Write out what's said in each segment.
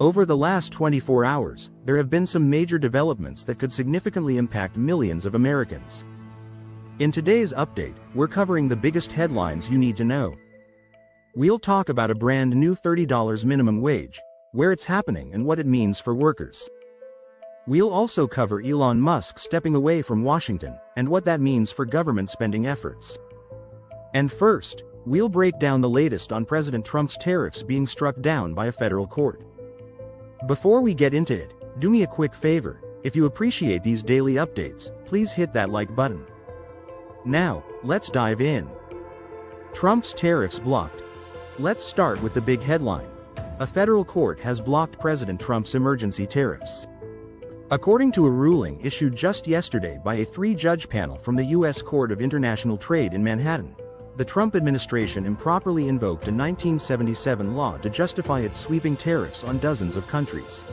Over the last 24 hours, there have been some major developments that could significantly impact millions of Americans. In today's update, we're covering the biggest headlines you need to know. We'll talk about a brand new $30 minimum wage, where it's happening and what it means for workers. We'll also cover Elon Musk stepping away from Washington, and what that means for government spending efforts. And first, we'll break down the latest on President Trump's tariffs being struck down by a federal court. Before we get into it, do me a quick favor. If you appreciate these daily updates, please hit that like button. Now, let's dive in. Trump's tariffs blocked. Let's start with the big headline. A federal court has blocked President Trump's emergency tariffs. According to a ruling issued just yesterday by a 3-judge panel from the U.S. Court of International Trade in Manhattan, the Trump administration improperly invoked a 1977 law to justify its sweeping tariffs on dozens of countries.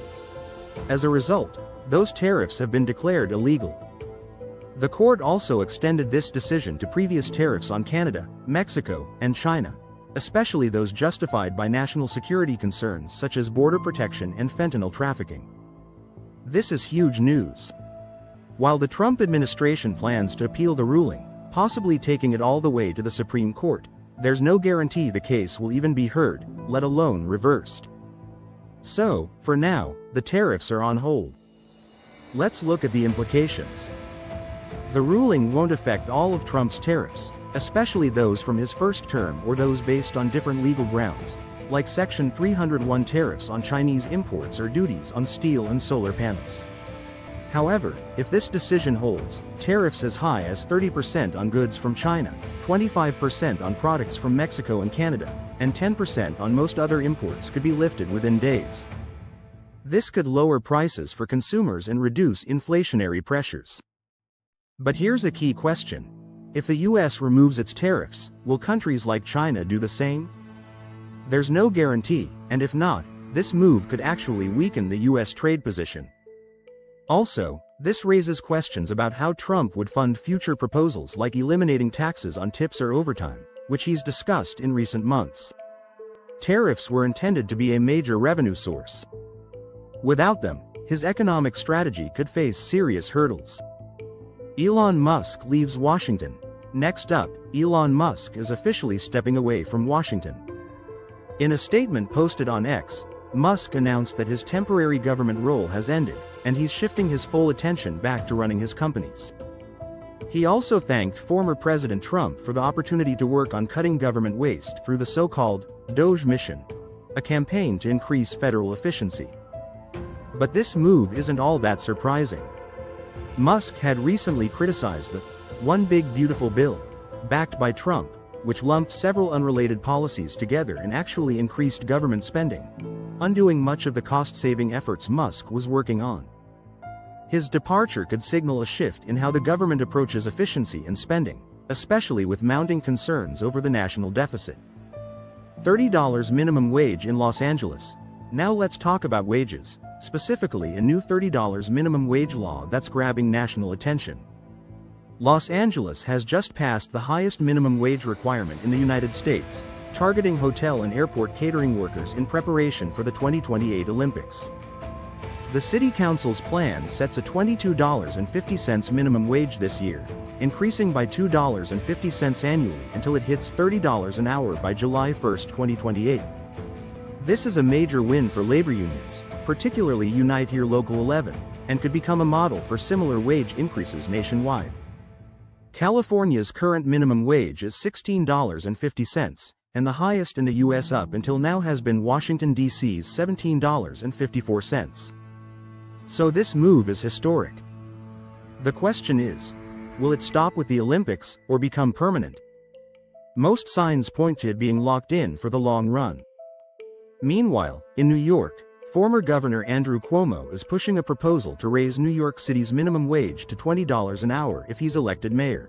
As a result, those tariffs have been declared illegal. The court also extended this decision to previous tariffs on Canada, Mexico, and China, especially those justified by national security concerns such as border protection and fentanyl trafficking. This is huge news. While the Trump administration plans to appeal the ruling, possibly taking it all the way to the Supreme Court, there's no guarantee the case will even be heard, let alone reversed. So, for now, the tariffs are on hold. Let's look at the implications. The ruling won't affect all of Trump's tariffs, especially those from his first term or those based on different legal grounds, like Section 301 tariffs on Chinese imports or duties on steel and solar panels. However, if this decision holds, tariffs as high as 30% on goods from China, 25% on products from Mexico and Canada, and 10% on most other imports could be lifted within days. This could lower prices for consumers and reduce inflationary pressures. But here's a key question. If the U.S. removes its tariffs, will countries like China do the same? There's no guarantee, and if not, this move could actually weaken the U.S. trade position. Also, this raises questions about how Trump would fund future proposals like eliminating taxes on tips or overtime, which he's discussed in recent months. Tariffs were intended to be a major revenue source. Without them, his economic strategy could face serious hurdles. Elon Musk leaves Washington. Next up, Elon Musk is officially stepping away from Washington. In a statement posted on X, Musk announced that his temporary government role has ended, and he's shifting his full attention back to running his companies. He also thanked former President Trump for the opportunity to work on cutting government waste through the so-called Doge Mission, a campaign to increase federal efficiency. But this move isn't all that surprising. Musk had recently criticized the One Big Beautiful Bill, backed by Trump, which lumped several unrelated policies together and actually increased government spending, undoing much of the cost-saving efforts Musk was working on. His departure could signal a shift in how the government approaches efficiency and spending, especially with mounting concerns over the national deficit. $30 minimum wage in Los Angeles. Now let's talk about wages, specifically a new $30 minimum wage law that's grabbing national attention. Los Angeles has just passed the highest minimum wage requirement in the United States, targeting hotel and airport catering workers in preparation for the 2028 Olympics. The City Council's plan sets a $22.50 minimum wage this year, increasing by $2.50 annually until it hits $30 an hour by July 1, 2028. This is a major win for labor unions, particularly Unite Here Local 11, and could become a model for similar wage increases nationwide. California's current minimum wage is $16.50, and the highest in the U.S. up until now has been Washington, D.C.'s $17.54. So this move is historic. The question is, will it stop with the Olympics, or become permanent? Most signs point to it being locked in for the long run. Meanwhile, in New York, former Governor Andrew Cuomo is pushing a proposal to raise New York City's minimum wage to $20 an hour if he's elected mayor.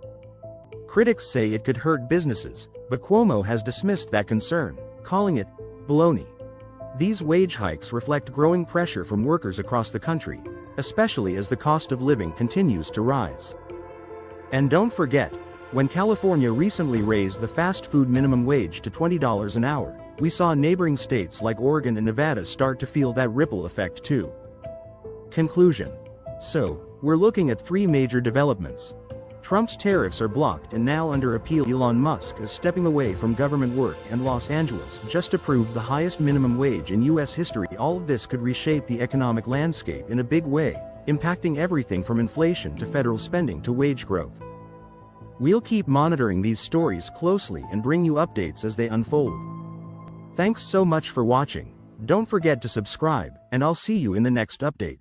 Critics say it could hurt businesses, but Cuomo has dismissed that concern, calling it baloney. These wage hikes reflect growing pressure from workers across the country, especially as the cost of living continues to rise. And don't forget, when California recently raised the fast food minimum wage to $20 an hour, we saw neighboring states like Oregon and Nevada start to feel that ripple effect too. Conclusion. So, we're looking at three major developments. Trump's tariffs are blocked and now under appeal. Elon Musk is stepping away from government work, and Los Angeles just approved the highest minimum wage in U.S. history. All of this could reshape the economic landscape in a big way, impacting everything from inflation to federal spending to wage growth. We'll keep monitoring these stories closely and bring you updates as they unfold. Thanks so much for watching. Don't forget to subscribe, and I'll see you in the next update.